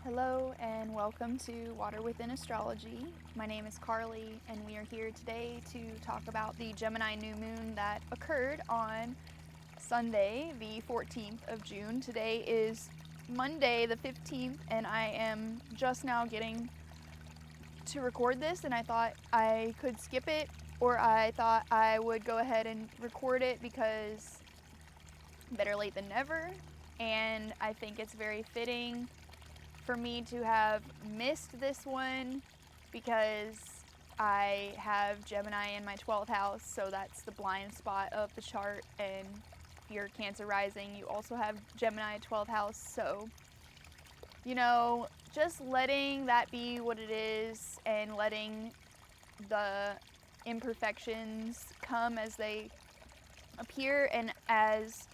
Hello and welcome to Water Within Astrology. My name is Carly and we are here today to talk about the Gemini new moon that occurred on Sunday, the 14th of June. Today is Monday, the 15th, and I am just now getting to record this, and I thought I could skip it, or I thought I would go ahead and record it because better late than never, and I think it's very fitting for me to have missed this one because I have Gemini in my 12th house, so that's the blind spot of the chart. And if you're Cancer rising, you also have Gemini 12th house, so just letting that be what it is and letting the imperfections come as they appear and as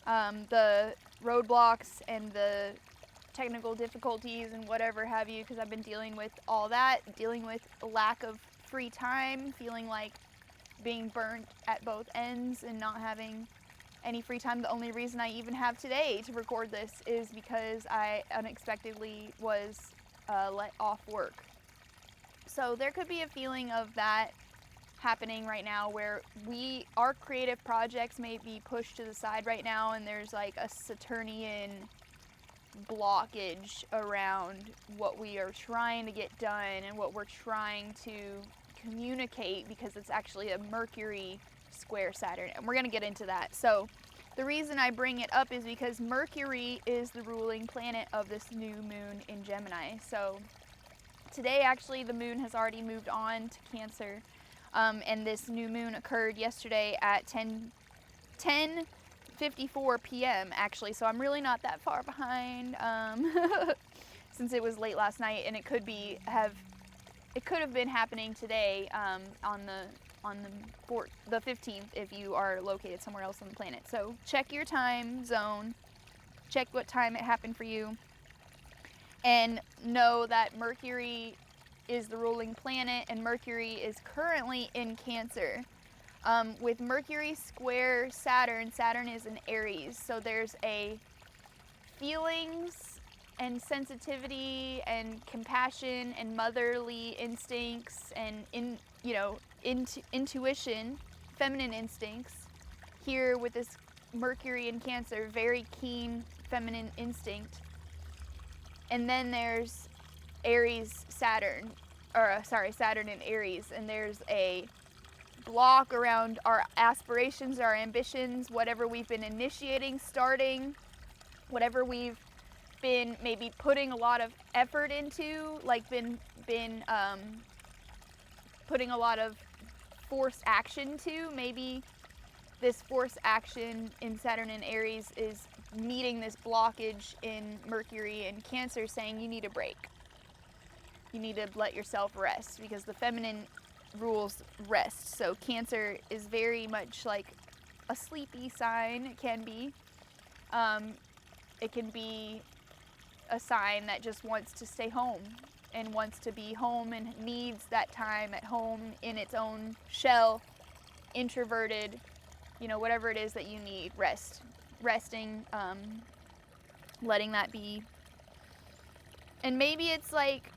the roadblocks and the technical difficulties and whatever have you, because I've been dealing with all that, dealing with a lack of free time, feeling like being burnt at both ends and not having any free time. The only reason I even have today to record this is because I unexpectedly was let off work. So there could be a feeling of that happening right now where our creative projects may be pushed to the side right now, and there's like a Saturnian blockage around what we are trying to get done and what we're trying to communicate, because it's actually a Mercury square Saturn, and we're going to get into that. So the reason I bring it up is because Mercury is the ruling planet of this new moon in Gemini. So today, actually, the moon has already moved on to Cancer, and this new moon occurred yesterday at 10:54 p.m. actually, so I'm really not that far behind, since it was late last night, and it could have been happening today, on the 15th if you are located somewhere else on the planet. So check your time zone, check what time it happened for you, and know that Mercury is the ruling planet, and Mercury is currently in Cancer. With Mercury square Saturn, Saturn is in Aries, so there's a feelings and sensitivity and compassion and motherly instincts and intuition, feminine instincts here with this Mercury in Cancer, very keen feminine instinct. And then there's Saturn in Aries, and there's a block around our aspirations, our ambitions, whatever we've been initiating, starting, whatever we've been maybe putting a lot of effort into, like been putting a lot of forced action to. Maybe this forced action in Saturn and Aries is meeting this blockage in Mercury and Cancer, saying you need a break. You need to let yourself rest, because the feminine rules rest. So Cancer is very much like a sleepy sign. It can be a sign that just wants to stay home and wants to be home and needs that time at home in its own shell, introverted, whatever it is that you need. Resting, letting that be. And maybe it's like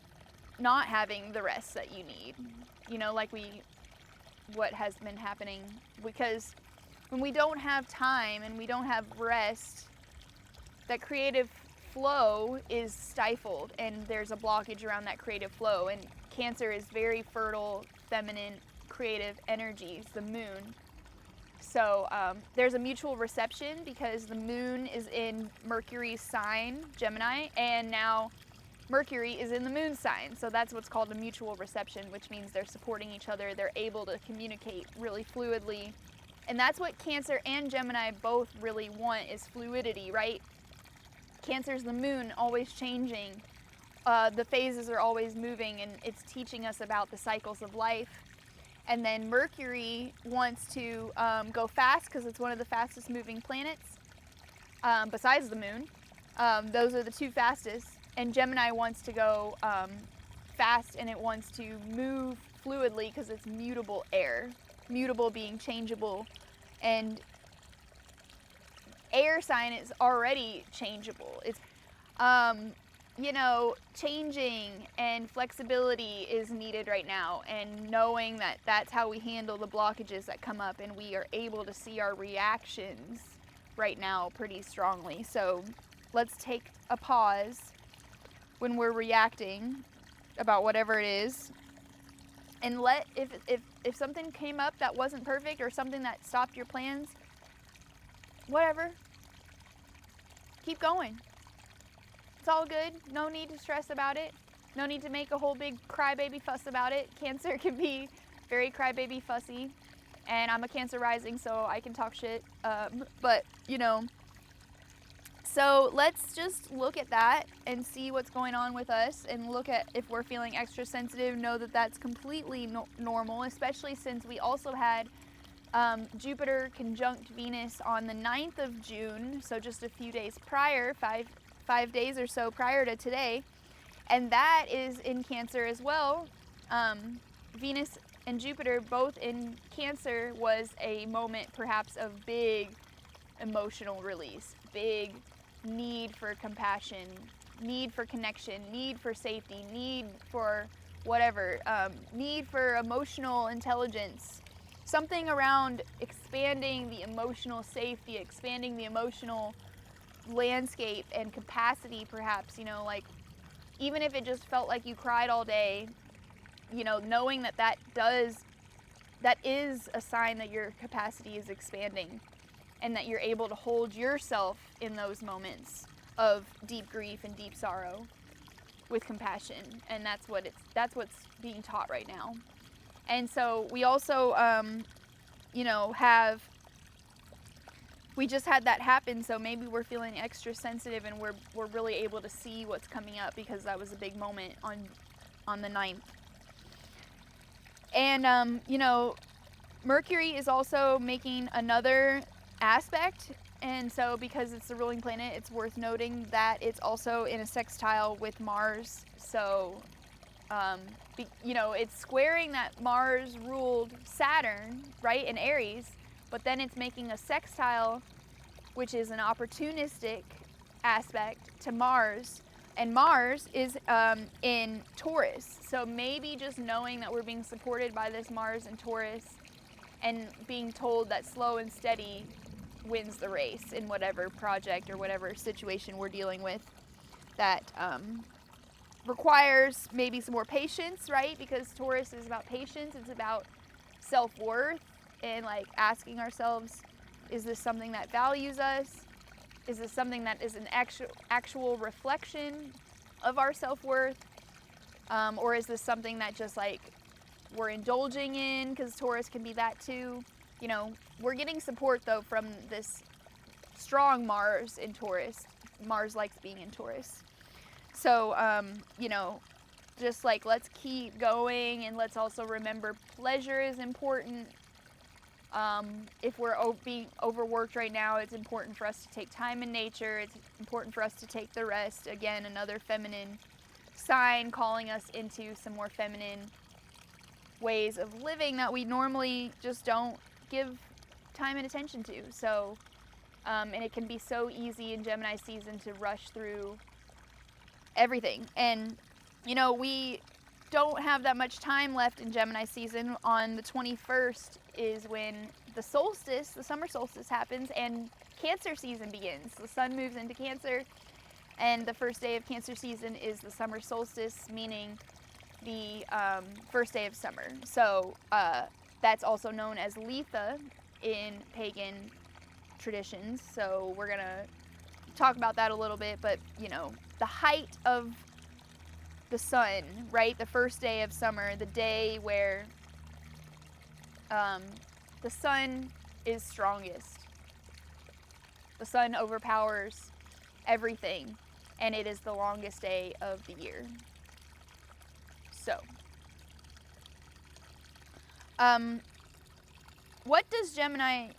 not having the rest that you need, like what has been happening, because when we don't have time and we don't have rest, that creative flow is stifled, and there's a blockage around that creative flow. And Cancer is very fertile, feminine, creative energies, the moon. So there's a mutual reception because the moon is in Mercury's sign, Gemini, and now Mercury is in the moon sign. So that's what's called a mutual reception, which means they're supporting each other. They're able to communicate really fluidly. And that's what Cancer and Gemini both really want, is fluidity, right? Cancer's the moon, always changing. The phases are always moving, and it's teaching us about the cycles of life. And then Mercury wants to go fast because it's one of the fastest moving planets, besides the moon. Those are the two fastest. And Gemini wants to go fast, and it wants to move fluidly because it's mutable air. Mutable being changeable, and air sign is already changeable. It's changing and flexibility is needed right now, and knowing that that's how we handle the blockages that come up, and we are able to see our reactions right now pretty strongly. So let's take a pause when we're reacting about whatever it is, and if something came up that wasn't perfect, or something that stopped your plans, whatever, keep going. It's all good. No need to stress about it. No need to make a whole big crybaby fuss about it. Cancer can be very crybaby fussy, and I'm a Cancer rising, so I can talk shit. But so let's just look at that and see what's going on with us, and look at if we're feeling extra sensitive. Know that that's completely normal, especially since we also had Jupiter conjunct Venus on the 9th of June, so just a few days prior, five days or so prior to today, and that is in Cancer as well. Venus and Jupiter both in Cancer was a moment perhaps of big emotional release, big need for compassion, need for connection, need for safety, need for whatever, need for emotional intelligence, something around expanding the emotional safety, expanding the emotional landscape and capacity, perhaps, like, even if it just felt like you cried all day, knowing that is a sign that your capacity is expanding, and that you're able to hold yourself in those moments of deep grief and deep sorrow with compassion. And that's what's being taught right now. And so we also we just had that happen, so maybe we're feeling extra sensitive, and we're really able to see what's coming up, because that was a big moment on the 9th. And Mercury is also making another aspect, and so because it's the ruling planet, it's worth noting that it's also in a sextile with Mars. So it's squaring that Mars ruled Saturn, right, in Aries, but then it's making a sextile, which is an opportunistic aspect to Mars, and Mars is in Taurus. So maybe just knowing that we're being supported by this Mars in Taurus, and being told that slow and steady wins the race in whatever project or whatever situation we're dealing with, that requires maybe some more patience, right? Because Taurus is about patience, it's about self-worth, and like asking ourselves, is this something that values us? Is this something that is an actual reflection of our self-worth? Or is this something that just like we're indulging in, because Taurus can be that too? We're getting support though from this strong Mars in Taurus. Mars likes being in Taurus. So, just like, let's keep going, and let's also remember pleasure is important. If we're being overworked right now, it's important for us to take time in nature. It's important for us to take the rest. Again, another feminine sign calling us into some more feminine ways of living that we normally just don't give time and attention to. So, and it can be so easy in Gemini season to rush through everything. And, we don't have that much time left in Gemini season. On the 21st is when the solstice, the summer solstice happens, and Cancer season begins. The sun moves into Cancer, and the first day of Cancer season is the summer solstice, meaning the first day of summer. So that's also known as Letha in pagan traditions. So we're going to talk about that a little bit, but the height of the sun, right? The first day of summer, the day where the sun is strongest. The sun overpowers everything, and it is the longest day of the year. So, what does Gemini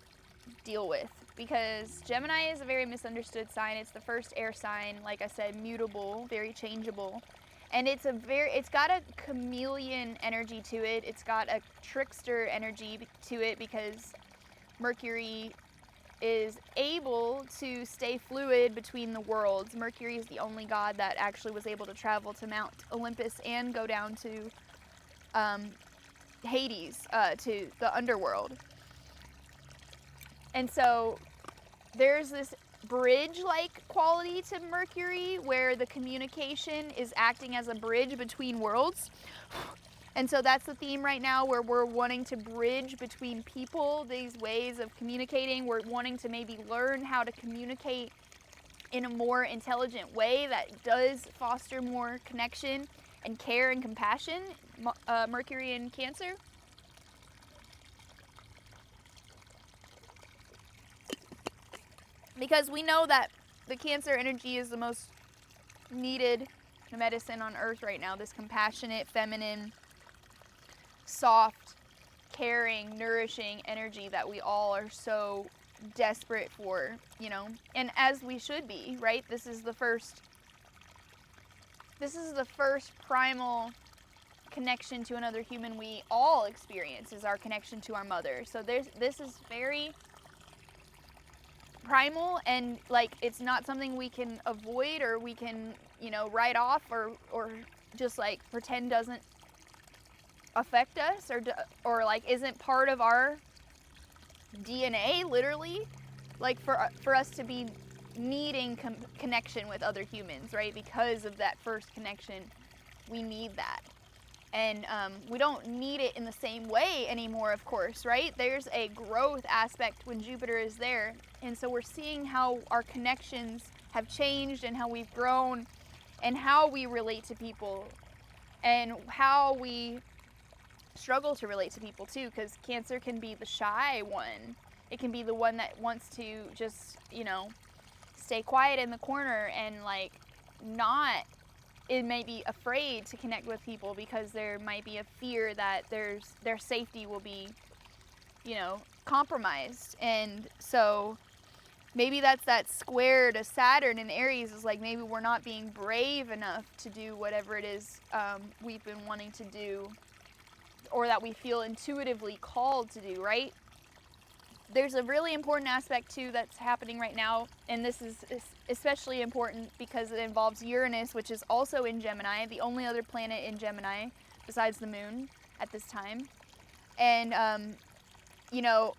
deal with? Because Gemini is a very misunderstood sign. It's the first air sign, like I said, mutable, very changeable. And it's got a chameleon energy to it. It's got a trickster energy to it, because Mercury is able to stay fluid between the worlds. Mercury is the only god that actually was able to travel to Mount Olympus and go down to Hades, to the underworld. And so there's this bridge-like quality to Mercury where the communication is acting as a bridge between worlds. And so that's the theme right now, where we're wanting to bridge between people, these ways of communicating. We're wanting to maybe learn how to communicate in a more intelligent way that does foster more connection and care and compassion. Mercury in Cancer. Because we know that the Cancer energy is the most needed medicine on earth right now. This compassionate, feminine, soft, caring, nourishing energy that we all are so desperate for, you know, and as we should be, right? This is the first primal connection to another human we all experience, is our connection to our mother. So this is very primal, and like it's not something we can avoid or we can, you know, write off or just like pretend doesn't affect us or like isn't part of our DNA, literally. Like for us to be needing connection with other humans, right? Because of that first connection, we need that. And we don't need it in the same way anymore, of course, right? There's a growth aspect when Jupiter is there. And so we're seeing how our connections have changed and how we've grown and how we relate to people and how we struggle to relate to people too, because Cancer can be the shy one. It can be the one that wants to just, you know, stay quiet in the corner and like not, it may be afraid to connect with people because there might be a fear that their safety will be, you know, compromised. And so maybe that's that square to Saturn in Aries, is like maybe we're not being brave enough to do whatever it is we've been wanting to do, or that we feel intuitively called to do, right? There's a really important aspect too that's happening right now, and this is especially important because it involves Uranus, which is also in Gemini, the only other planet in Gemini besides the moon at this time. And you know,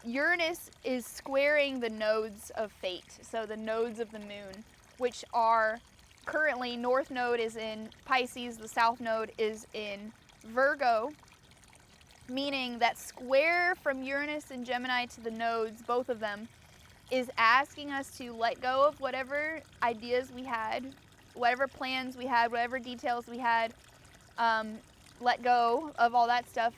Uranus is squaring the nodes of fate, so the nodes of the moon, which are currently, north node is in Pisces, the south node is in Virgo, meaning that square from Uranus and Gemini to the nodes, both of them, is asking us to let go of whatever ideas we had, whatever plans we had, whatever details we had, let go of all that stuff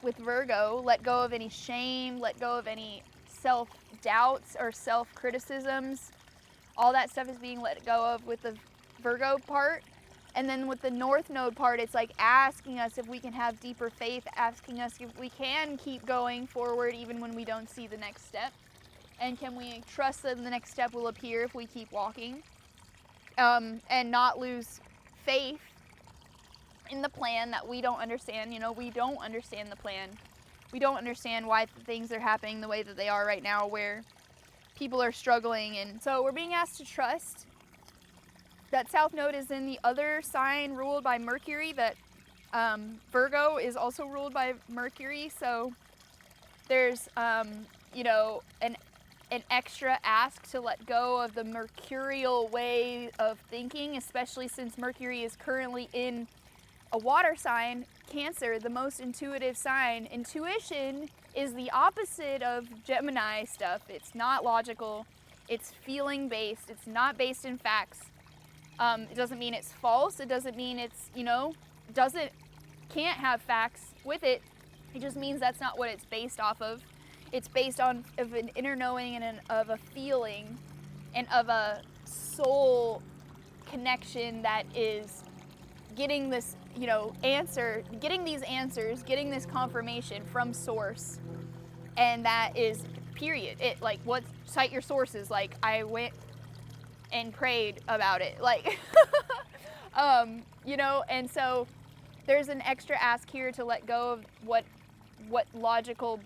with Virgo, let go of any shame, let go of any self-doubts or self-criticisms. All that stuff is being let go of with the Virgo part. And then with the North Node part, it's like asking us if we can have deeper faith, asking us if we can keep going forward even when we don't see the next step. And can we trust that the next step will appear if we keep walking? And not lose faith in the plan that we don't understand. You know, we don't understand the plan. We don't understand why things are happening the way that they are right now, where people are struggling. And so we're being asked to trust. That South Node is in the other sign ruled by Mercury, that Virgo is also ruled by Mercury. So there's, you know, an extra ask to let go of the mercurial way of thinking, especially since Mercury is currently in a water sign, Cancer, the most intuitive sign. Intuition is the opposite of Gemini stuff. It's not logical. It's feeling based. It's not based in facts. It doesn't mean it's false. It doesn't mean it's, you know, can't have facts with it. It just means that's not what it's based off of. It's based on of an inner knowing and of a feeling and of a soul connection that is getting this, you know, getting these answers, getting this confirmation from source. And that is period. It like, cite your sources. Like, I went and prayed about it, like, you know. And so there's an extra ask here to let go of what logical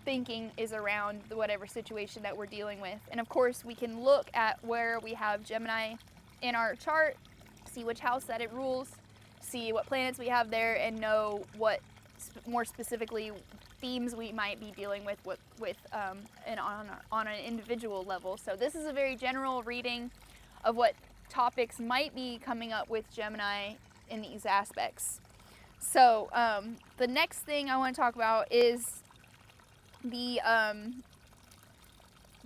thinking is around whatever situation that we're dealing with. And of course, we can look at where we have Gemini in our chart, see which house that it rules, see what planets we have there, and know what more specifically themes we might be dealing with and on an individual level. So this is a very general reading of what topics might be coming up with Gemini in these aspects. So the next thing I want to talk about is the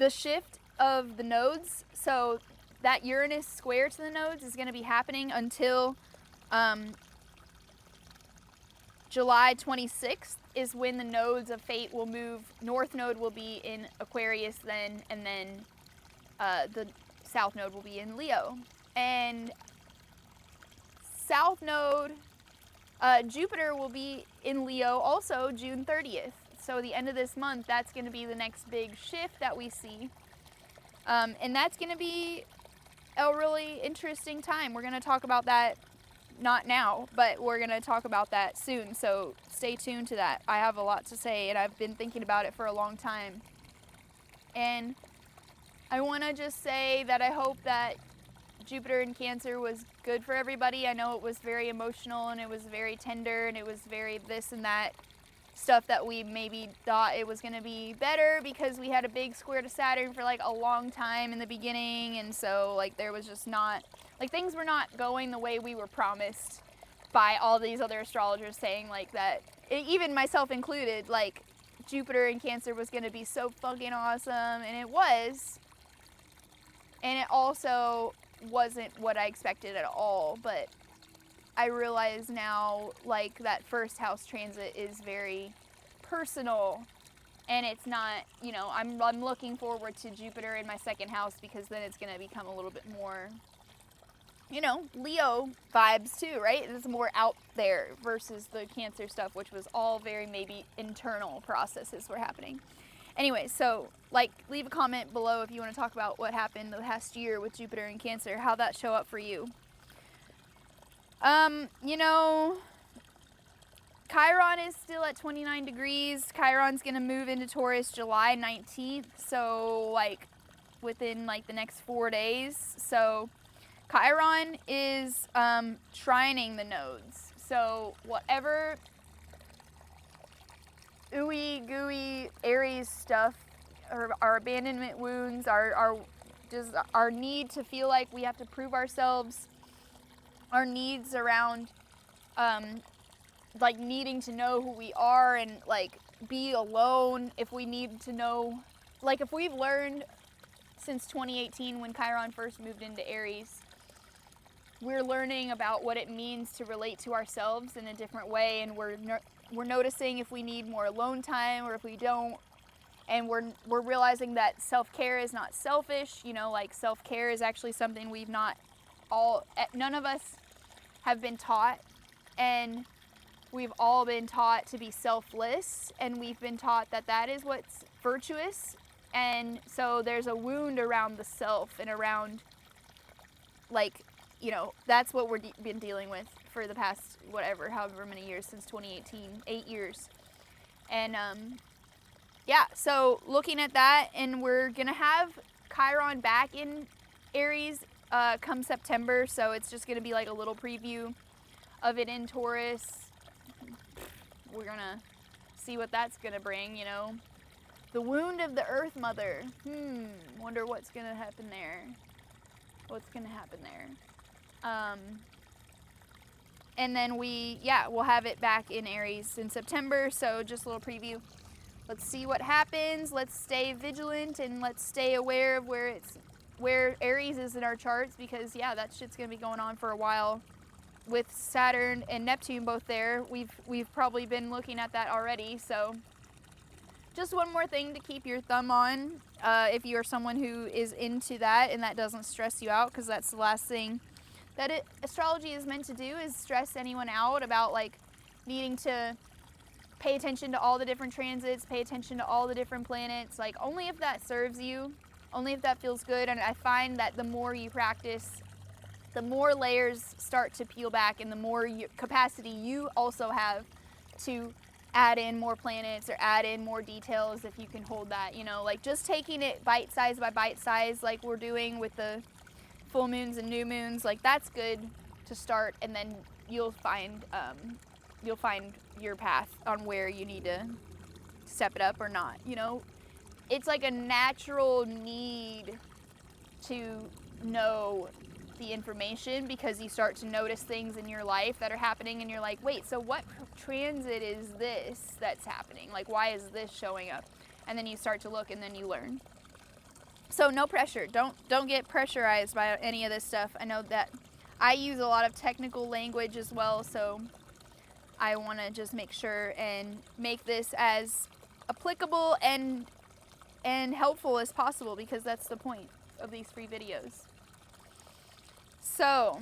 shift of the nodes. So that Uranus square to the nodes is going to be happening until July 26th is when the nodes of fate will move. North node will be in Aquarius then, and then the south node will be in Leo. And south node, Jupiter will be in Leo also June 30th. So the end of this month, that's going to be the next big shift that we see. And that's going to be a really interesting time. We're going to talk about that, not now, but we're going to talk about that soon. So stay tuned to that. I have a lot to say, and I've been thinking about it for a long time. And I want to just say that I hope that Jupiter in Cancer was good for everybody. I know it was very emotional, and it was very tender, and it was very this and that stuff that we maybe thought it was going to be better because we had a big square to Saturn for like a long time in the beginning, and so like there was just not, like things were not going the way we were promised by all these other astrologers saying like that, even myself included, like Jupiter in Cancer was going to be so fucking awesome, and it was, and it also wasn't what I expected at all. But I realize now, like, that first house transit is very personal, and it's not, you know, I'm looking forward to Jupiter in my second house because then it's going to become a little bit more, you know, Leo vibes too, right? It's more out there versus the Cancer stuff, which was all very maybe internal processes were happening. Anyway, so, like, leave a comment below if you want to talk about what happened the past year with Jupiter in Cancer, how that show up for you. You know, Chiron is still at 29 degrees. Chiron's going to move into Taurus July 19th, so, like, within, like, the next 4 days. So, Chiron is trining the nodes. So, whatever ooey gooey Aries stuff, or our abandonment wounds, our need to feel like we have to prove ourselves, our needs around like needing to know who we are and like be alone, if we need to know, like if we've learned since 2018 when Chiron first moved into Aries, we're learning about what it means to relate to ourselves in a different way, and we're noticing if we need more alone time or if we don't, and we're realizing that self-care is not selfish, you know, like self-care is actually something none of us have been taught, and we've all been taught to be selfless, and we've been taught that that is what's virtuous, and so there's a wound around the self and around, like, you know, that's what we've been dealing with for the past, however many years, since 2018, 8 years. And, yeah, so looking at that, and we're going to have Chiron back in Aries come September, so it's just going to be like a little preview of it in Taurus. We're going to see what that's going to bring, you know. The wound of the Earth Mother. Wonder what's going to happen there. And then we'll have it back in Aries in September, so just a little preview. Let's see what happens. Let's stay vigilant, and let's stay aware of where Aries is in our charts, because that shit's gonna be going on for a while. With Saturn and Neptune both there, we've probably been looking at that already. So just one more thing to keep your thumb on, if you are someone who is into that and that doesn't stress you out, because that's the last thing that astrology is meant to do, is stress anyone out about like needing to pay attention to all the different transits, pay attention to all the different planets, like only if that serves you, only if that feels good. And I find that the more you practice, the more layers start to peel back, and the more capacity you also have to add in more planets or add in more details if you can hold that, you know, like just taking it bite size by bite size like we're doing with the full moons and new moons, like that's good to start, and then you'll find your path on where you need to step it up or not, you know. It's like a natural need to know the information because you start to notice things in your life that are happening and you're like, wait, so what transit is this that's happening? Like, why is this showing up? And then you start to look and then you learn. So no pressure. Don't get pressurized by any of this stuff. I know that I use a lot of technical language as well, so I want to just make sure and make this as applicable and helpful as possible, because that's the point of these free videos. So,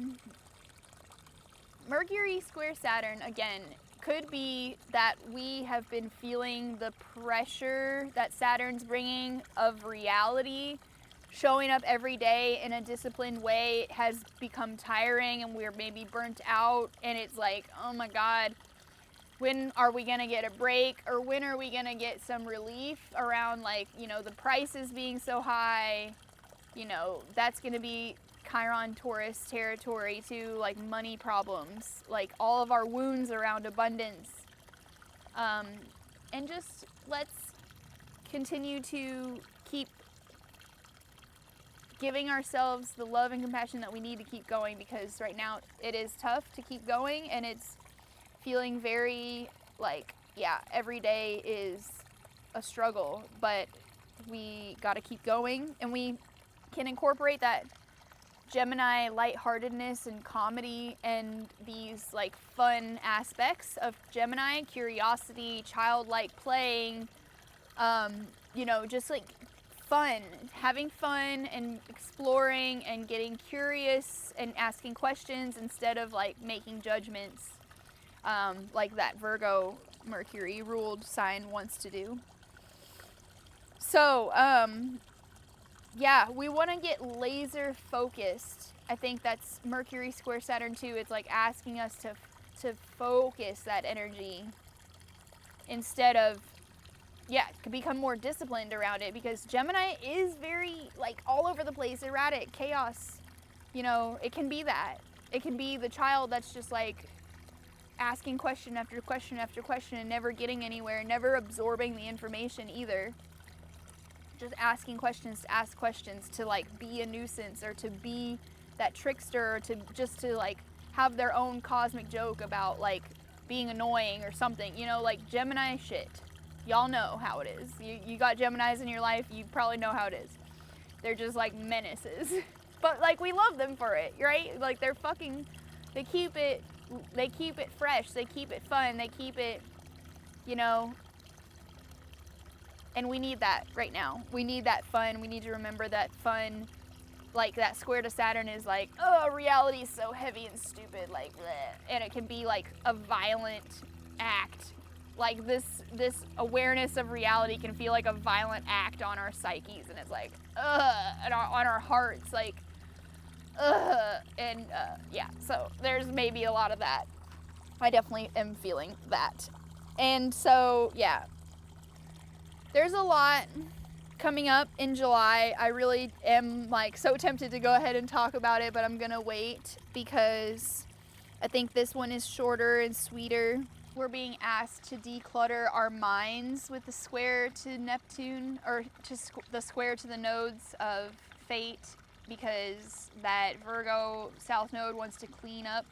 Mercury square Saturn, again, could be that we have been feeling the pressure that Saturn's bringing of reality. Showing up every day in a disciplined way has become tiring, and we're maybe burnt out, and it's like, oh my God, when are we gonna get a break, or when are we gonna get some relief around, like, you know, the prices being so high? You know, that's gonna be Chiron Taurus territory too, like money problems, like all of our wounds around abundance. And just let's continue to keep giving ourselves the love and compassion that we need to keep going, because right now it is tough to keep going, and it's feeling very like, yeah, every day is a struggle, but we got to keep going, and we can incorporate that Gemini lightheartedness and comedy and these like fun aspects of Gemini, curiosity, childlike playing, you know, just like fun, having fun and exploring and getting curious and asking questions instead of like making judgments, like that Virgo Mercury ruled sign wants to do. So, yeah, we want to get laser focused. I think that's Mercury square Saturn too. It's like asking us to focus that energy instead of, yeah, become more disciplined around it, because Gemini is very like all over the place, erratic, chaos. You know, it can be that. It can be the child that's just like asking question after question after question and never getting anywhere, never absorbing the information either. Just asking questions to ask questions, to like be a nuisance, or to be that trickster, or to just to like have their own cosmic joke about like being annoying or something, you know, like Gemini shit. Y'all know how it is. You got Geminis in your life, you probably know how it is. They're just like menaces. But like we love them for it, right? Like they keep it fresh, they keep it fun, they keep it, you know. And we need that right now. We need that fun. We need to remember that fun, like that square to Saturn is like, oh, reality is so heavy and stupid, like, bleh. And it can be like a violent act. Like this awareness of reality can feel like a violent act on our psyches, and it's like, ugh, and on our hearts, like, ugh, and yeah. So there's maybe a lot of that. I definitely am feeling that, and so yeah. There's a lot coming up in July. I really am like so tempted to go ahead and talk about it, but I'm gonna wait because I think this one is shorter and sweeter. We're being asked to declutter our minds with the square to Neptune, or to the square to the nodes of fate, because that Virgo South Node wants to clean up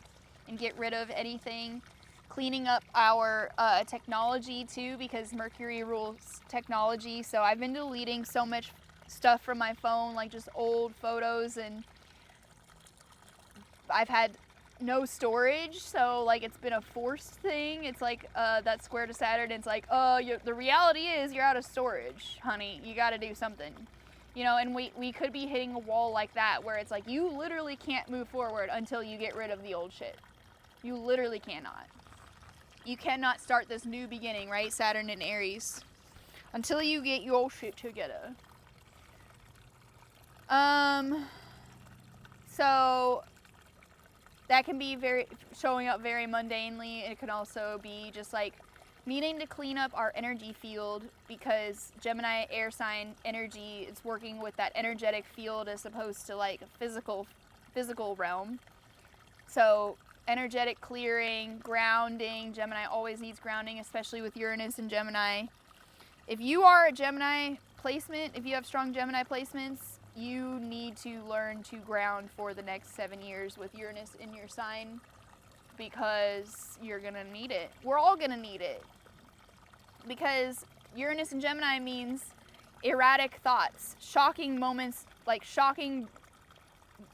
and get rid of anything. Cleaning up our technology too, because Mercury rules technology. So I've been deleting so much stuff from my phone, like just old photos, and I've had no storage, so like it's been a forced thing. It's like that square to Saturn, it's like, oh, the reality is you're out of storage, honey. You got to do something, you know. And we could be hitting a wall like that, where it's like you literally can't move forward until you get rid of the old shit. You literally cannot. You cannot start this new beginning, right? Saturn in Aries, until you get your shit together. So that can be showing up very mundanely. It can also be just like needing to clean up our energy field, because Gemini air sign energy is working with that energetic field as opposed to like a physical realm. So energetic clearing, grounding. Gemini always needs grounding, especially with Uranus and Gemini. If you are a Gemini placement, if you have strong Gemini placements, you need to learn to ground for the next 7 years with Uranus in your sign, because you're gonna need it. We're all gonna need it, because Uranus and Gemini means erratic thoughts, shocking moments, like shocking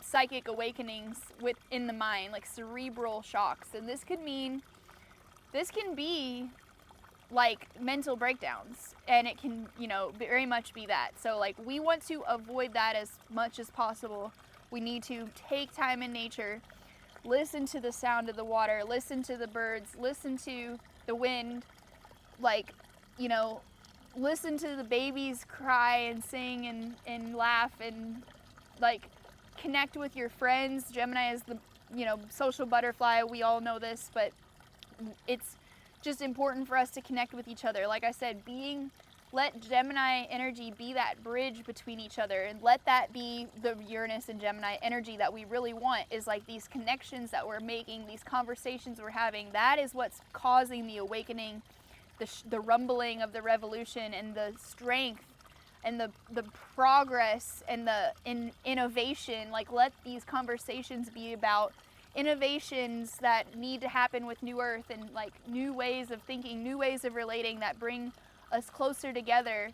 psychic awakenings within the mind, like cerebral shocks. And this can be like mental breakdowns, and it can, very much be that. So like, we want to avoid that as much as possible. We need to take time in nature, listen to the sound of the water, listen to the birds, listen to the wind, like, listen to the babies cry and sing and laugh, and like connect with your friends. Gemini is the, social butterfly. We all know this, but it's just important for us to connect with each other. Like I said, let Gemini energy be that bridge between each other, and let that be the Uranus and Gemini energy that we really want, is like these connections that we're making, these conversations we're having. That is what's causing the awakening, the rumbling of the revolution, and the strength and the progress and the innovation. Like, let these conversations be about innovations that need to happen with New Earth, and like new ways of thinking, new ways of relating that bring us closer together,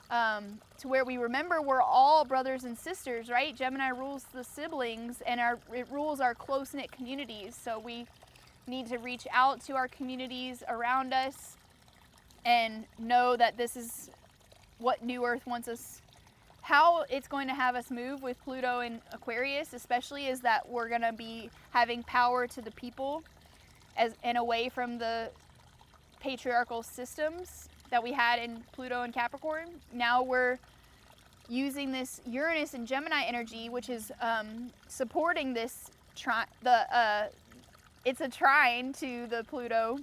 to where we remember we're all brothers and sisters, right? Gemini rules the siblings, and it rules our close-knit communities. So we need to reach out to our communities around us and know that this is what New Earth wants us. How it's going to have us move with Pluto in Aquarius especially is that we're going to be having power to the people and away from the patriarchal systems that we had in Pluto and Capricorn. Now we're using this Uranus and Gemini energy, which is supporting this it's a trine to the Pluto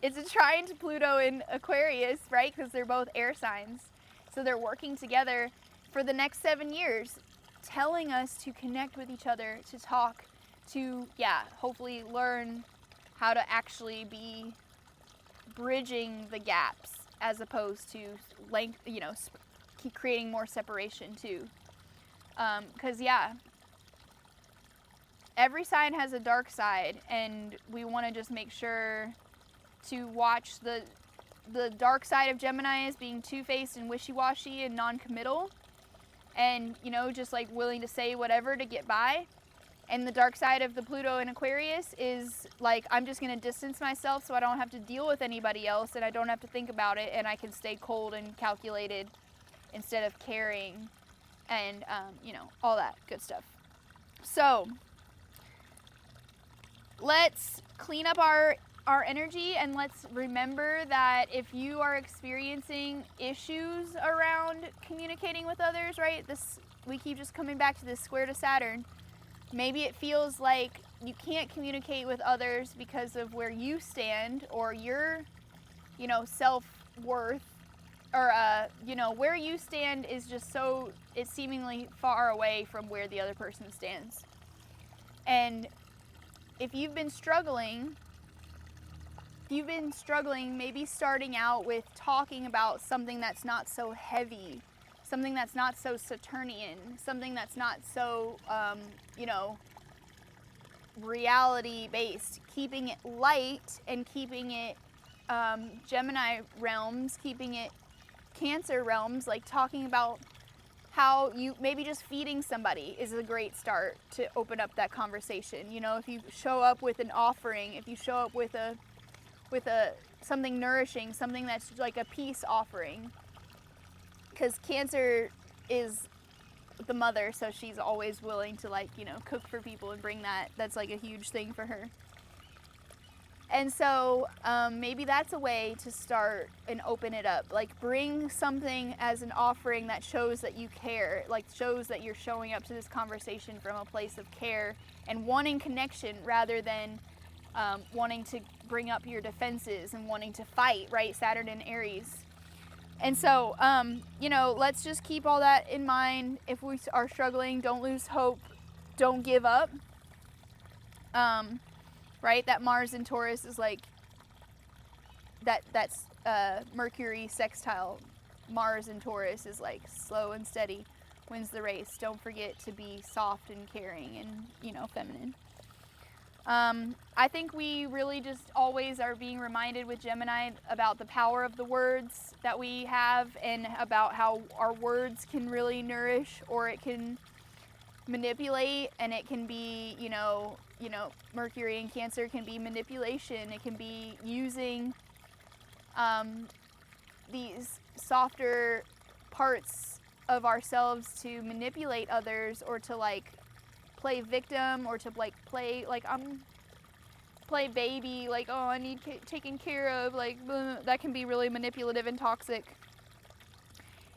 it's a trine to Pluto in Aquarius, right? Because they're both air signs. So they're working together for the next 7 years, telling us to connect with each other, to talk, to, hopefully learn how to actually be bridging the gaps, as opposed to keep creating more separation too. Because, every sign has a dark side, and we want to just make sure to watch the dark side of Gemini as being two-faced and wishy-washy and non-committal, and just like willing to say whatever to get by. And the dark side of the Pluto in Aquarius is like, I'm just going to distance myself so I don't have to deal with anybody else, and I don't have to think about it, and I can stay cold and calculated instead of caring, and all that good stuff. So let's clean up our energy, and let's remember that if you are experiencing issues around communicating with others, right? We keep just coming back to this square to Saturn. Maybe it feels like you can't communicate with others because of where you stand, or your, self-worth, or, where you stand is just it's seemingly far away from where the other person stands. And if you've been struggling, maybe starting out with talking about something that's not so heavy, something that's not so Saturnian, something that's not so, reality-based, keeping it light and keeping it Gemini realms, keeping it Cancer realms, like talking about how you maybe just feeding somebody is a great start to open up that conversation. If you show up with an offering, if you show up with something nourishing, something that's like a peace offering, because Cancer is the mother, so she's always willing to cook for people and bring that. That's like a huge thing for her. And so maybe that's a way to start and open it up. Like, bring something as an offering that shows that you care, like shows that you're showing up to this conversation from a place of care and wanting connection rather than wanting to bring up your defenses and wanting to fight, right? Saturn and Aries. And so, you know, let's just keep all that in mind. If we are struggling, don't lose hope. Don't give up. Right? That Mars in Taurus is like, that's Mercury sextile. Mars in Taurus is like slow and steady wins the race. Don't forget to be soft and caring and, you know, feminine. I think we really just always are being reminded with Gemini about the power of the words that we have and about how our words can really nourish or it can manipulate, and it can be, you know, Mercury in Cancer can be manipulation. It can be using these softer parts of ourselves to manipulate others or to like play victim or to like play like play baby, like, oh, I need taken care of, like, that can be really manipulative and toxic.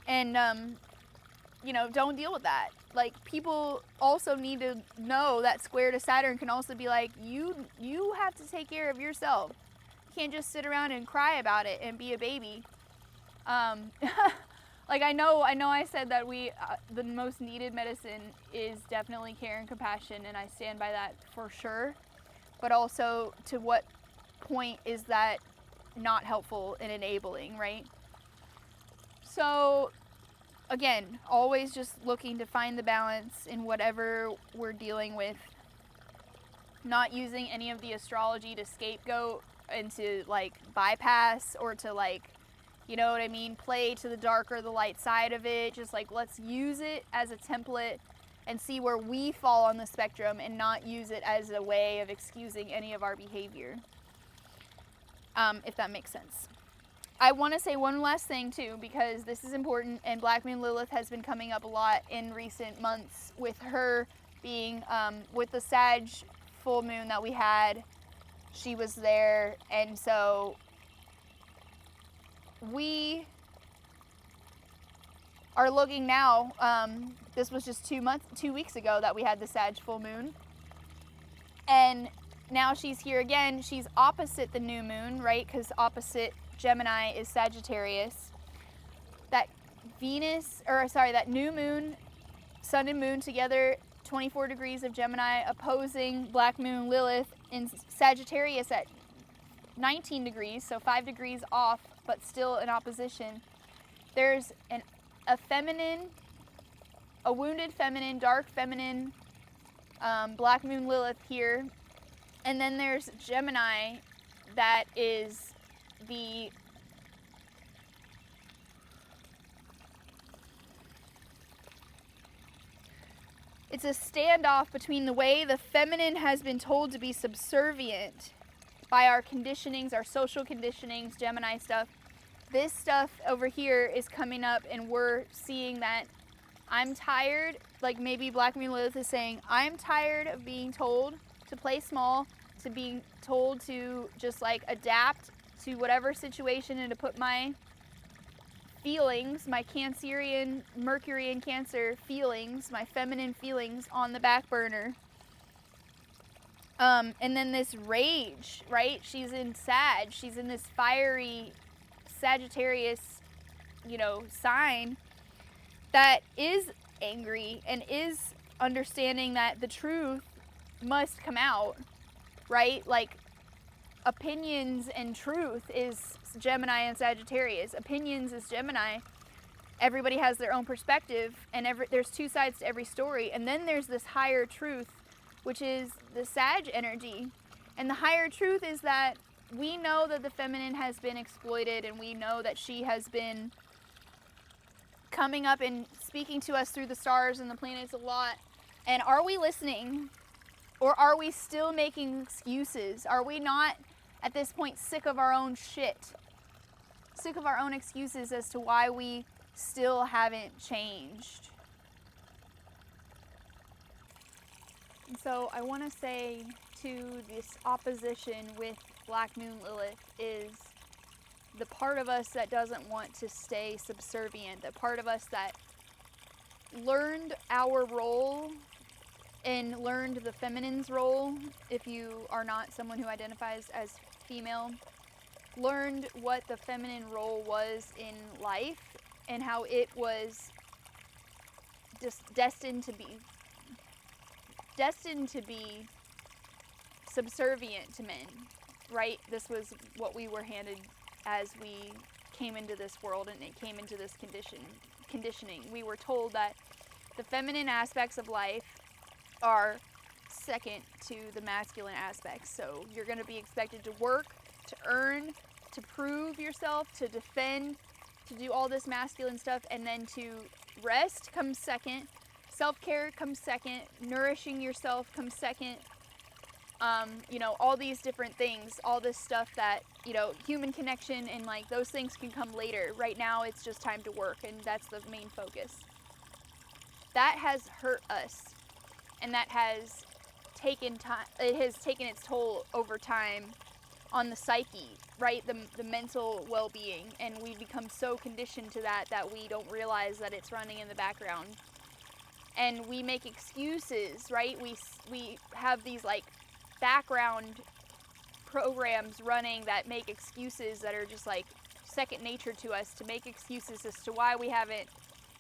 And you know, don't deal with that. Like, people also need to know that square to Saturn can also be like, you have to take care of yourself. You can't just sit around and cry about it and be a baby. Like, I know I said that the most needed medicine is definitely care and compassion, and I stand by that for sure. But also, to what point is that not helpful and enabling, right? So, again, always just looking to find the balance in whatever we're dealing with. Not using any of the astrology to scapegoat and to, like, bypass or to, like, you know what I mean, play to the dark or the light side of it. Just, like, let's use it as a template and see where we fall on the spectrum and not use it as a way of excusing any of our behavior. If that makes sense. I want to say one last thing too, because this is important, and Black Moon Lilith has been coming up a lot in recent months with her being, with the Sag full moon that we had, she was there, and so we are looking now, this was just 2 weeks ago that we had the Sag full moon, and now she's here again. She's opposite the new moon, right? Because opposite Gemini is Sagittarius. That that new moon, sun and moon together, 24 degrees of Gemini opposing Black Moon Lilith in Sagittarius at 19 degrees, so 5 degrees off, but still in opposition. There's a feminine, a wounded feminine, dark feminine, Black Moon Lilith here. And then there's Gemini that is it's a standoff between the way the feminine has been told to be subservient by our conditionings, our social conditionings, Gemini stuff. This stuff over here is coming up, and we're seeing that I'm tired, like maybe Black Moon Lilith is saying, I'm tired of being told to play small, to being told to just like adapt to whatever situation and to put my feelings, my Cancerian, Mercury in Cancer feelings, my feminine feelings on the back burner. And then this rage, right? She's in Sag. She's in this fiery Sagittarius, you know, sign that is angry and is understanding that the truth must come out, right? Like, opinions and truth is Gemini and Sagittarius. Opinions is Gemini. Everybody has their own perspective, and there's two sides to every story. And then there's this higher truth, which is the Sag energy. And the higher truth is that we know that the feminine has been exploited, and we know that she has been coming up and speaking to us through the stars and the planets a lot. And are we listening? Or are we still making excuses? Are we not, at this point, sick of our own shit? Sick of our own excuses as to why we still haven't changed? And so I want to say to this opposition with Black Moon Lilith is the part of us that doesn't want to stay subservient, the part of us that learned our role and learned the feminine's role, if you are not someone who identifies as female, learned what the feminine role was in life and how it was just destined to be subservient to men, right? This was what we were handed as we came into this world and it came into this conditioning. We were told that the feminine aspects of life are second to the masculine aspects. So you're going to be expected to work, to earn, to prove yourself, to defend, to do all this masculine stuff, and then to rest comes second. Self-care comes second. Nourishing yourself comes second. All these different things, all this stuff that, human connection and like those things can come later. Right now it's just time to work, and that's the main focus. That has hurt us, and that has taken time. It has taken its toll over time on the psyche, right? The mental well-being, and we become so conditioned to that we don't realize that it's running in the background. And we make excuses, right? We have these like background programs running that make excuses that are just like second nature to us, to make excuses as to why we haven't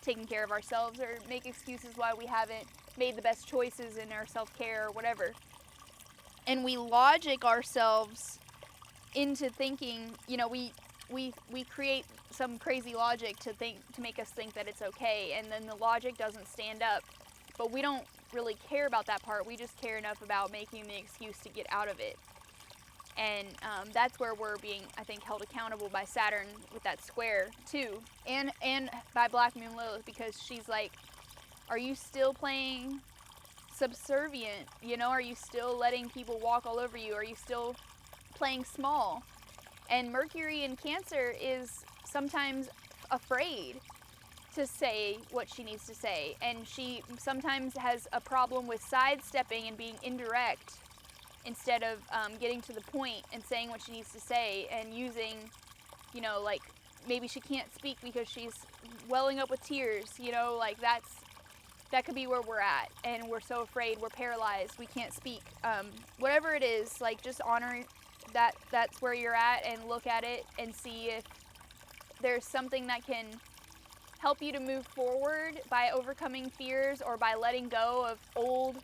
taken care of ourselves, or make excuses why we haven't made the best choices in our self-care or whatever. And we logic ourselves into thinking, we create some crazy logic to make us think that it's okay, and then the logic doesn't stand up. But we don't really care about that part. We just care enough about making the excuse to get out of it. And that's where we're being, I think, held accountable by Saturn with that square too, and by Black Moon Lilith, because she's like, are you still playing subservient? Are you still letting people walk all over you? Are you still playing small? And Mercury in Cancer is sometimes afraid to say what she needs to say, and she sometimes has a problem with sidestepping and being indirect instead of getting to the point and saying what she needs to say, and using, like maybe she can't speak because she's welling up with tears, that could be where we're at, and we're so afraid, we're paralyzed, we can't speak. Whatever it is, like, just honor that's where you're at, and look at it and see if there's something that can help you to move forward by overcoming fears or by letting go of old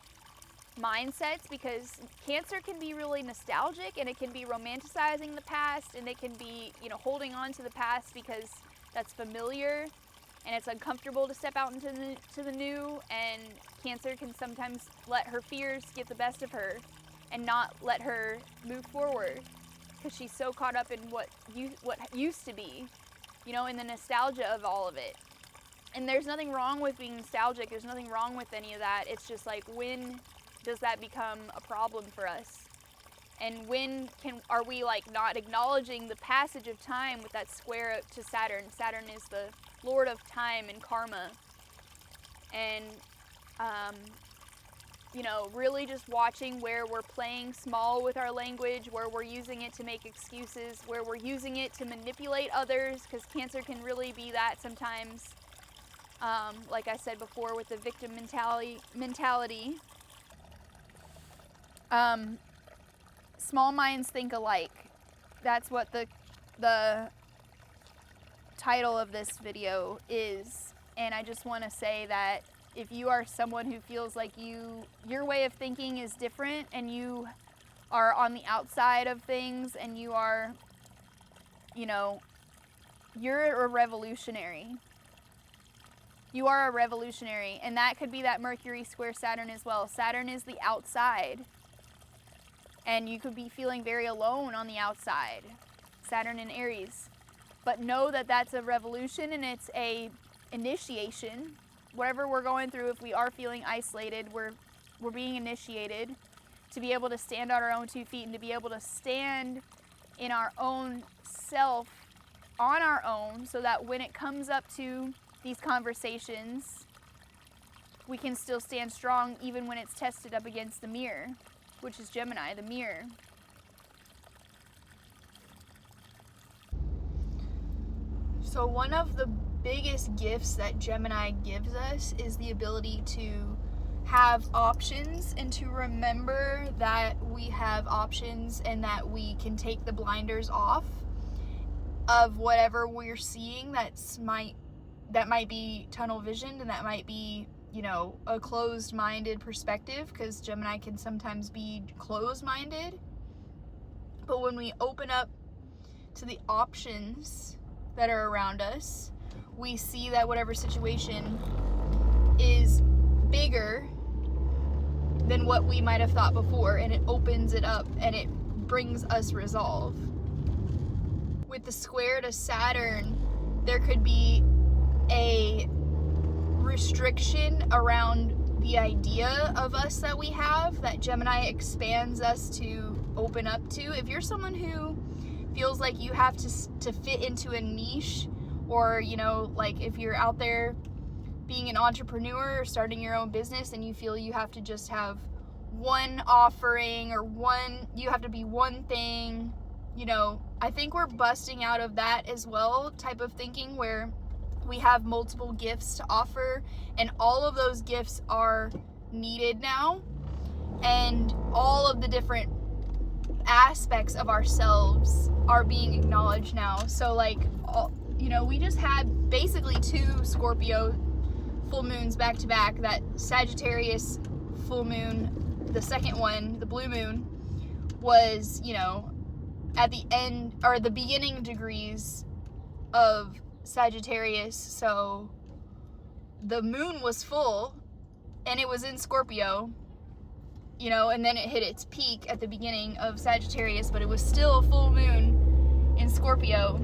mindsets, because Cancer can be really nostalgic, and it can be romanticizing the past, and it can be, holding on to the past because that's familiar and it's uncomfortable to step out into the new. And Cancer can sometimes let her fears get the best of her and not let her move forward, because she's so caught up in what used to be, in the nostalgia of all of it. And there's nothing wrong with being nostalgic. There's nothing wrong with any of that. It's just like, when does that become a problem for us? And when are we like not acknowledging the passage of time with that square to Saturn? Saturn is the lord of time and karma. And really just watching where we're playing small with our language, where we're using it to make excuses, where we're using it to manipulate others, because Cancer can really be that sometimes. Like I said before, with the victim mentality. Small minds think alike. That's what the title of this video is. And I just want to say that if you are someone who feels like your way of thinking is different, and you are on the outside of things, and you are, you're a revolutionary. You are a revolutionary, and that could be that Mercury square Saturn as well. Saturn is the outside, and you could be feeling very alone on the outside. Saturn in Aries. But know that that's a revolution, and it's a initiation. Whatever we're going through, if we are feeling isolated, we're being initiated to be able to stand on our own 2 feet, and to be able to stand in our own self on our own, so that when it comes up to these conversations, we can still stand strong even when it's tested up against the mirror, which is Gemini, the mirror. So one of the biggest gifts that Gemini gives us is the ability to have options and to remember that we have options and that we can take the blinders off of whatever we're seeing that might be tunnel visioned, and that might be, you know, a closed-minded perspective, because Gemini can sometimes be closed-minded. But when we open up to the options that are around us, we see that whatever situation is bigger than what we might have thought before, and it opens it up and it brings us resolve. With the square to Saturn, there could be a restriction around the idea of us that we have, that Gemini expands us to open up to. If you're someone who feels like you have to fit into a niche, or, you know, like if you're out there being an entrepreneur or starting your own business and you feel you have to just have one offering, or you have to be one thing, you know, I think we're busting out of that as well type of thinking, where we have multiple gifts to offer, and all of those gifts are needed now, and all of the different aspects of ourselves are being acknowledged now. So like, you know, we just had basically 2 Scorpio full moons back to back. That Sagittarius full moon, the second one, the blue moon, was, you know, at the end or the beginning degrees of Sagittarius. So the moon was full and it was in Scorpio, you know, and then it hit its peak at the beginning of Sagittarius, but it was still a full moon in Scorpio.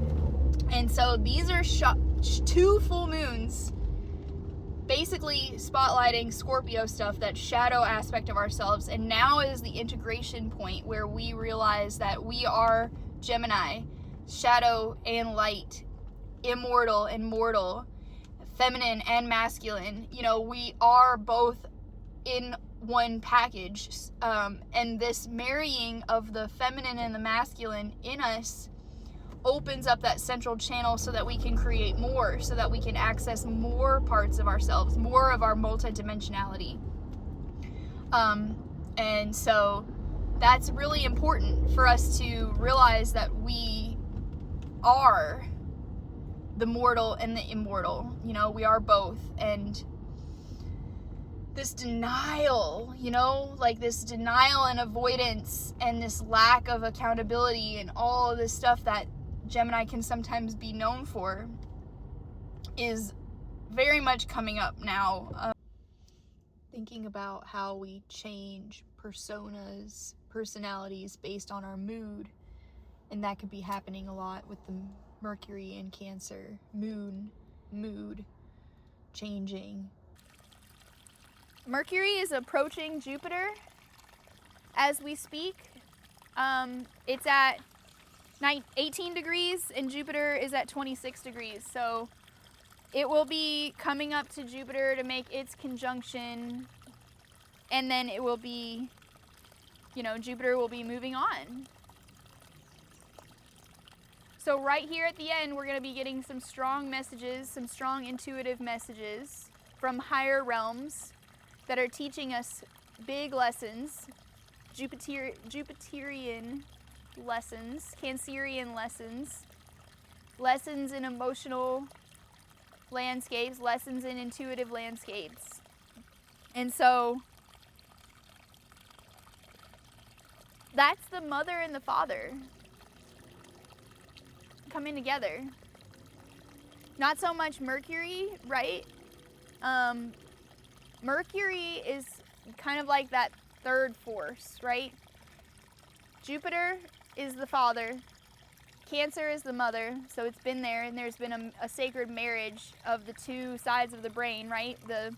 And so these are 2 full moons basically spotlighting Scorpio stuff, that shadow aspect of ourselves. And now is the integration point where we realize that we are Gemini, shadow and light, immortal and mortal, feminine and masculine. You know, we are both in one package, and this marrying of the feminine and the masculine in us opens up that central channel so that we can create more, so that we can access more parts of ourselves, more of our multidimensionality. And so that's really important for us to realize, that we are the mortal and the immortal. You know, we are both. And this denial, you know, like this denial and avoidance and this lack of accountability and all of this stuff that Gemini can sometimes be known for, is very much coming up now. Thinking about how we change personas, personalities based on our mood, and that could be happening a lot with the Mercury in Cancer, mood changing. Mercury is approaching Jupiter as we speak. It's at 18 degrees and Jupiter is at 26 degrees. So it will be coming up to Jupiter to make its conjunction, and then it will be, you know, Jupiter will be moving on. So right here at the end, we're going to be getting some strong messages, some strong intuitive messages from higher realms that are teaching us big lessons, Jupiterian lessons, Cancerian lessons, lessons in emotional landscapes, lessons in intuitive landscapes. And so that's the mother and the father coming together. Not so much Mercury, right? Mercury is kind of like that third force, right? Jupiter is the father, Cancer is the mother, so it's been there, and there's been a sacred marriage of the 2 sides of the brain, right? The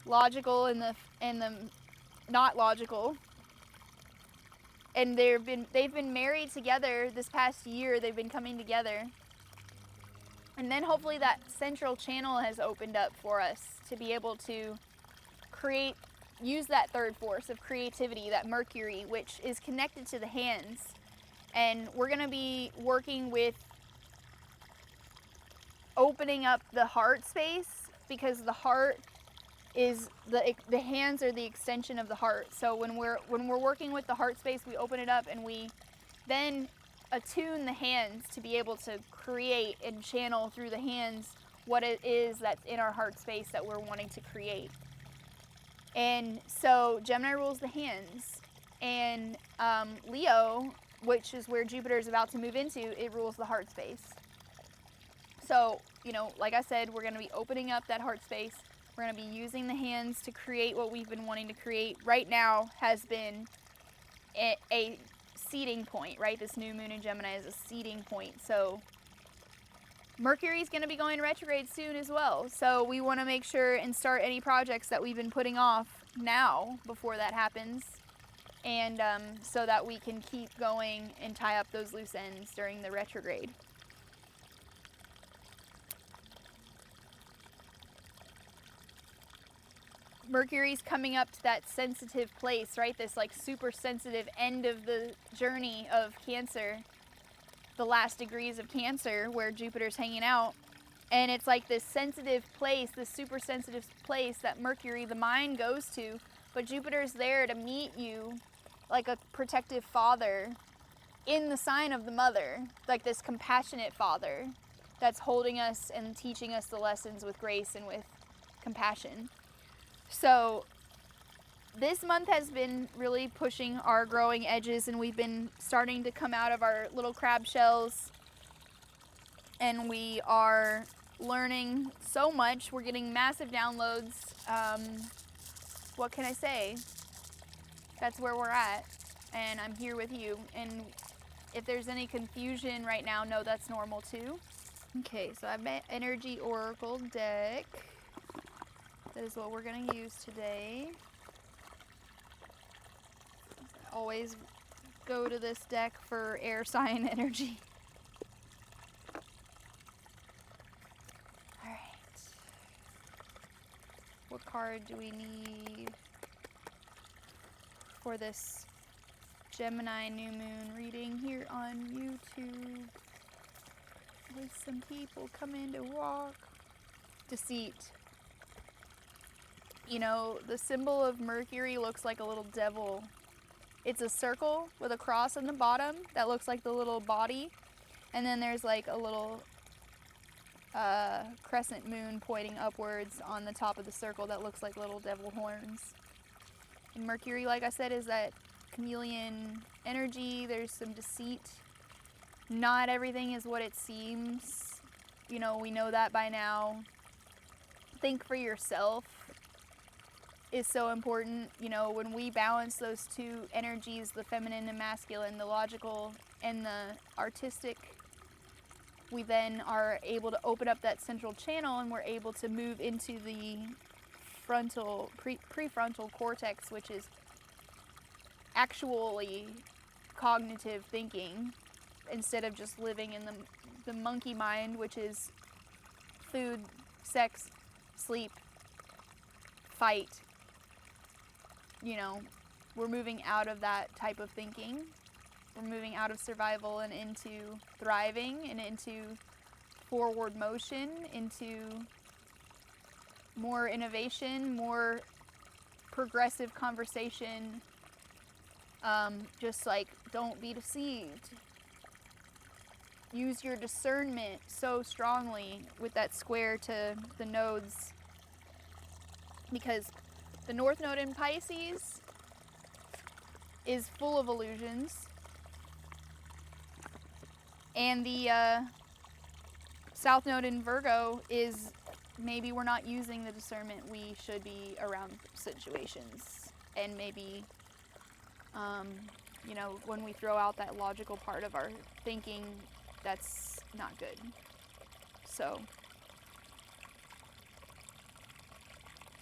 logical and the not logical. And they've been married together this past year. They've been coming together. And then hopefully that central channel has opened up for us to be able to use that third force of creativity, that Mercury, which is connected to the hands. And we're going to be working with opening up the heart space, because the heart is the hands are the extension of the heart. So when we're working with the heart space, we open it up and we then attune the hands to be able to create and channel through the hands what it is that's in our heart space that we're wanting to create. And so Gemini rules the hands, and Leo, which is where Jupiter is about to move into, it rules the heart space. So, you know, like I said, we're going to be opening up that heart space. We're going to be using the hands to create what we've been wanting to create. Right now has been a seeding point, right? This new moon in Gemini is a seeding point. So Mercury's going to be going retrograde soon as well. So we want to make sure and start any projects that we've been putting off now before that happens. And so that we can keep going and tie up those loose ends during the retrograde. Mercury's coming up to that sensitive place, right? This like super sensitive end of the journey of Cancer, the last degrees of Cancer where Jupiter's hanging out. And it's like this sensitive place, this super sensitive place that Mercury, the mind, goes to. But Jupiter's there to meet you like a protective father in the sign of the mother, like this compassionate father that's holding us and teaching us the lessons with grace and with compassion. So this month has been really pushing our growing edges, and we've been starting to come out of our little crab shells, and we are learning so much. We're getting massive downloads. What can I say? That's where we're at, and I'm here with you. And if there's any confusion right now, know that's normal too. Okay, so I have my Energy Oracle deck. That is what we're going to use today. Always go to this deck for air sign energy. Alright. What card do we need for this Gemini new moon reading here on YouTube? With some people coming to walk. Deceit. You know, the symbol of Mercury looks like a little devil. It's a circle with a cross on the bottom that looks like the little body. And then there's like a little crescent moon pointing upwards on the top of the circle that looks like little devil horns. And Mercury, like I said, is that chameleon energy. There's some deceit. Not everything is what it seems. You know, we know that by now. Think for yourself is so important. You know, when we balance those two energies, the feminine and masculine, the logical and the artistic, we then are able to open up that central channel, and we're able to move into the prefrontal cortex, which is actually cognitive thinking, instead of just living in the monkey mind, which is food, sex, sleep, fight. You know, we're moving out of that type of thinking. We're moving out of survival and into thriving and into forward motion, into more innovation, more progressive conversation. Just like, don't be deceived. Use your discernment so strongly with that square to the nodes, because the North Node in Pisces is full of illusions, and the South Node in Virgo is maybe we're not using the discernment we should be around situations, and maybe you know, when we throw out that logical part of our thinking, that's not good. So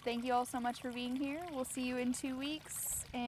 thank you all so much for being here. We'll see you in 2 weeks.